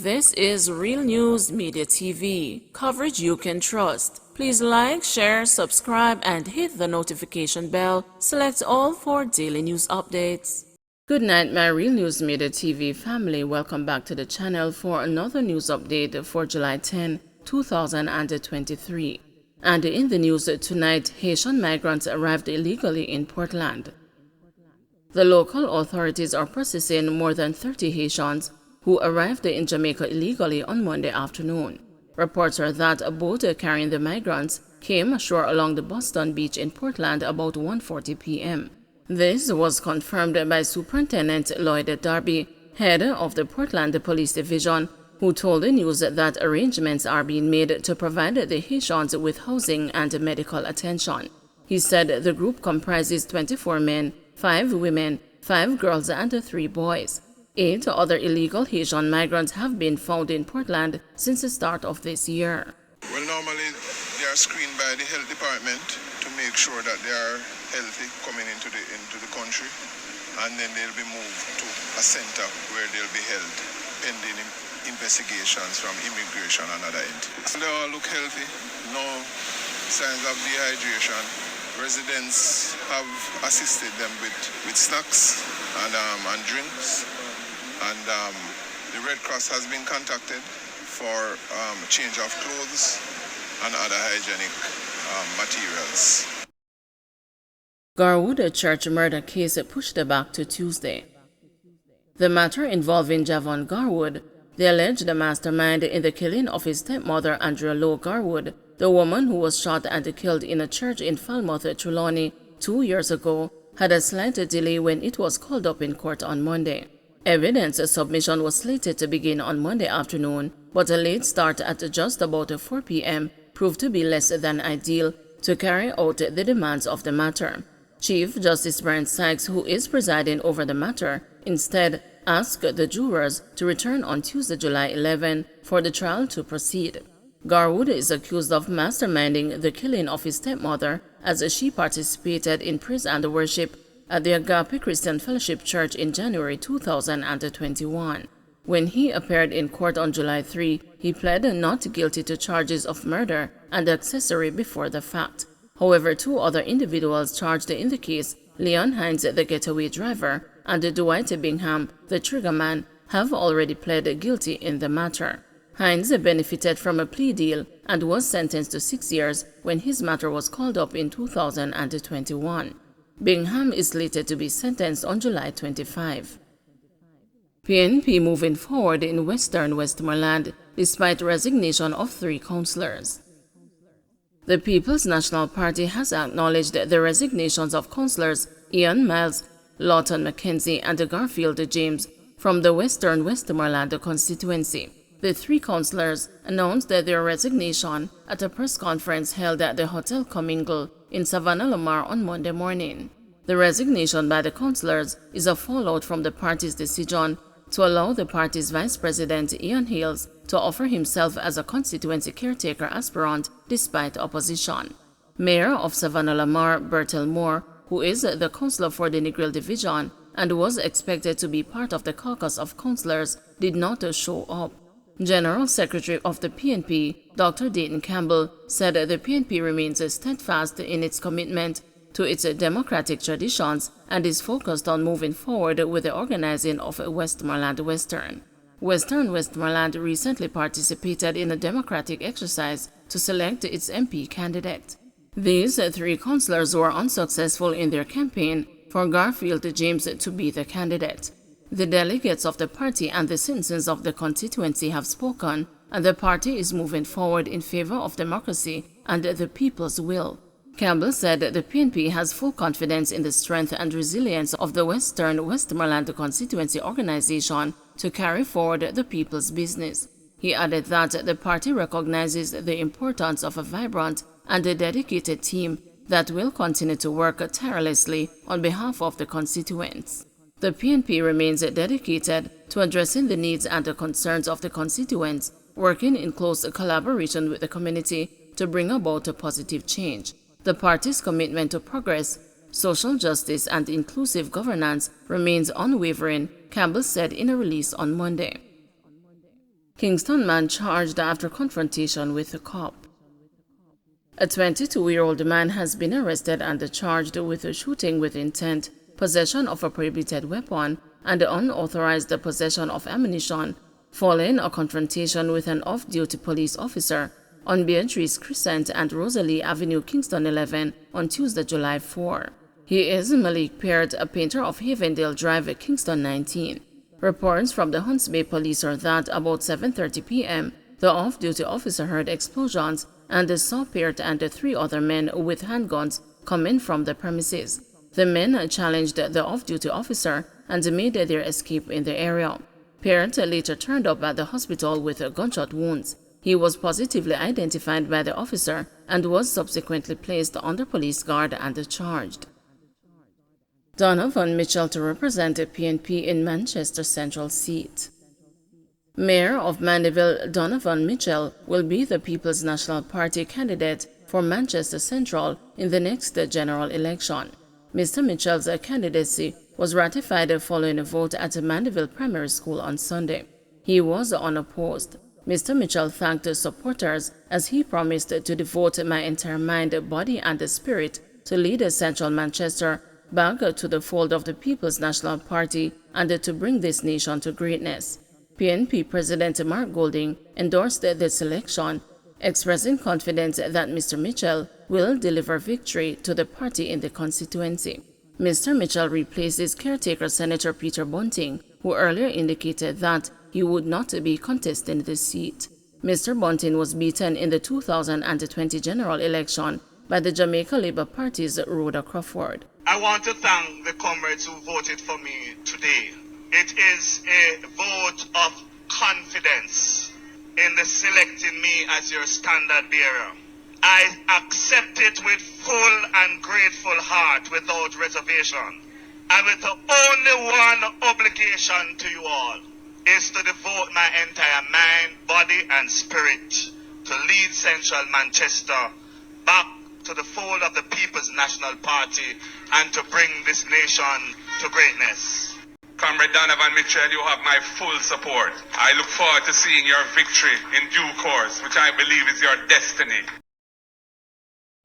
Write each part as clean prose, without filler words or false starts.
This is Real News Media TV, coverage you can trust. Please like, share, subscribe, and hit the notification bell. Select all for daily news updates. Good night, my Real News Media TV family. Welcome back to the channel for another news update for July 10, 2023. And in the news tonight, Haitian migrants arrived illegally in Portland. The local authorities are processing more than 30 Haitians who arrived in Jamaica illegally on Monday afternoon. Reports are that a boat carrying the migrants came ashore along the Boston Beach in Portland about 1:40 p.m. This was confirmed by Superintendent Lloyd Darby, head of the Portland Police Division, who told the news that arrangements are being made to provide the Haitians with housing and medical attention. He said the group comprises 24 men, 5 women, 5 girls, and 3 boys. 8 other illegal Haitian migrants have been found in Portland since the start of this year. Well, normally they are screened by the health department to make sure that they are healthy coming into the country, and then they'll be moved to a center where they'll be held pending investigations from immigration and other entities. They all look healthy, no signs of dehydration. Residents have assisted them with snacks and drinks. And the Red Cross has been contacted for change of clothes and other hygienic materials. Garwood church murder case pushed back to Tuesday. The matter involving Javon Garwood, the alleged mastermind in the killing of his stepmother Andrea Lowe Garwood, the woman who was shot and killed in a church in Falmouth, Trelawney 2 years ago, had a slight delay when it was called up in court on Monday. Evidence submission was slated to begin on Monday afternoon, but a late start at just about 4 p.m. proved to be less than ideal to carry out the demands of the matter. Chief Justice Brian Sykes, who is presiding over the matter, instead asked the jurors to return on Tuesday, July 11, for the trial to proceed. Garwood is accused of masterminding the killing of his stepmother as she participated in praise and worship at the Agape Christian Fellowship Church in January 2021. When he appeared in court on July 3, he pled not guilty to charges of murder and accessory before the fact. However, 2 other individuals charged in the case, Leon Hines, the getaway driver, and Dwight Bingham, the triggerman, have already pled guilty in the matter. Hines benefited from a plea deal and was sentenced to 6 years when his matter was called up in 2021. Bingham is slated to be sentenced on July 25. PNP moving forward in Western Westmoreland despite resignation of 3 councillors. The People's National Party has acknowledged the resignations of councillors Ian Miles, Lawton McKenzie, and Garfield James from the Western Westmoreland constituency. The 3 councillors announced their resignation at a press conference held at the Hotel Commingle in Savannah Lamar on Monday morning. The resignation by the councillors is a fallout from the party's decision to allow the party's Vice President Ian Hales to offer himself as a constituency caretaker aspirant despite opposition. Mayor of Savannah Lamar, Bertel Moore, who is the councillor for the Negril Division and was expected to be part of the caucus of councillors, did not show up. General Secretary of the PNP, Dr. Dayton Campbell, said the PNP remains steadfast in its commitment to its democratic traditions and is focused on moving forward with the organizing of Westmoreland Western. Western Westmoreland recently participated in a democratic exercise to select its MP candidate. These 3 councillors were unsuccessful in their campaign for Garfield James to be the candidate. The delegates of the party and the citizens of the constituency have spoken, and the party is moving forward in favor of democracy and the people's will. Campbell said the PNP has full confidence in the strength and resilience of the Western Westmoreland constituency organization to carry forward the people's business. He added that the party recognizes the importance of a vibrant and a dedicated team that will continue to work tirelessly on behalf of the constituents. The PNP remains dedicated to addressing the needs and the concerns of the constituents, working in close collaboration with the community to bring about a positive change. The party's commitment to progress, social justice, and inclusive governance remains unwavering, Campbell said in a release on Monday. Kingston man charged after confrontation with a cop. A 22-year-old man has been arrested and charged with shooting with intent, possession of a prohibited weapon, and unauthorized possession of ammunition following a confrontation with an off-duty police officer on Beatrice Crescent and Rosalie Avenue, Kingston 11 on Tuesday, July 4. He is Malik Peart, a painter of Havendale Drive, Kingston 19. Reports from the Hunts Bay police are that about 7:30 p.m., the off-duty officer heard explosions and saw Peart and 3 other men with handguns come in from the premises. The men challenged the off-duty officer and made their escape in the area. Peart later turned up at the hospital with gunshot wounds. He was positively identified by the officer and was subsequently placed under police guard and charged. Donovan Mitchell to represent PNP in Manchester Central seat. Mayor of Mandeville Donovan Mitchell will be the People's National Party candidate for Manchester Central in the next general election. Mr. Mitchell's candidacy was ratified following a vote at Mandeville Primary School on Sunday. He was unopposed. Mr. Mitchell thanked supporters as he promised to devote my entire mind, body and spirit to lead Central Manchester back to the fold of the People's National Party and to bring this nation to greatness. PNP President Mark Golding endorsed this election, expressing confidence that Mr. Mitchell will deliver victory to the party in the constituency. Mr. Mitchell replaces caretaker Senator Peter Bunting, who earlier indicated that he would not be contesting the seat. Mr. Bunting was beaten in the 2020 general election by the Jamaica Labour Party's Rhoda Crawford. I want to thank the comrades who voted for me today. It is a vote of confidence in the selecting me as your standard bearer. I accept it with full and grateful heart without reservation. And with the only one obligation to you all is to devote my entire mind, body and spirit to lead Central Manchester back to the fold of the People's National Party and to bring this nation to greatness. Comrade Donovan Mitchell, you have my full support. I look forward to seeing your victory in due course, which I believe is your destiny.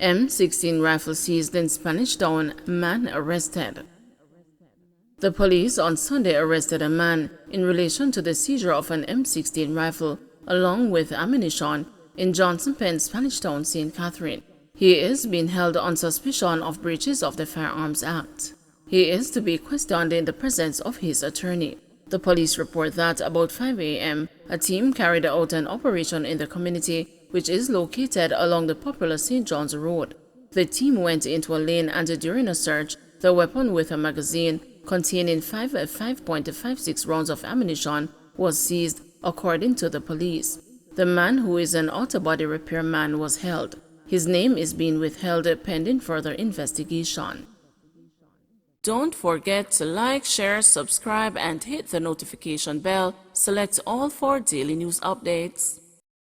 M16 rifle seized in Spanish Town, man arrested. The police on Sunday arrested a man in relation to the seizure of an M16 rifle along with ammunition in Johnson Pen, Spanish Town, St. Catherine. He is being held on suspicion of breaches of the Firearms Act. He is to be questioned in the presence of his attorney. The police report that about 5 a.m., a team carried out an operation in the community, which is located along the popular St. John's Road. The team went into a lane and during a search, the weapon with a magazine containing 5.56 rounds of ammunition was seized, according to the police. The man, who is an auto body repairman, was held. His name is being withheld pending further investigation. Don't forget to like, share, subscribe, and hit the notification bell. Select all for daily news updates.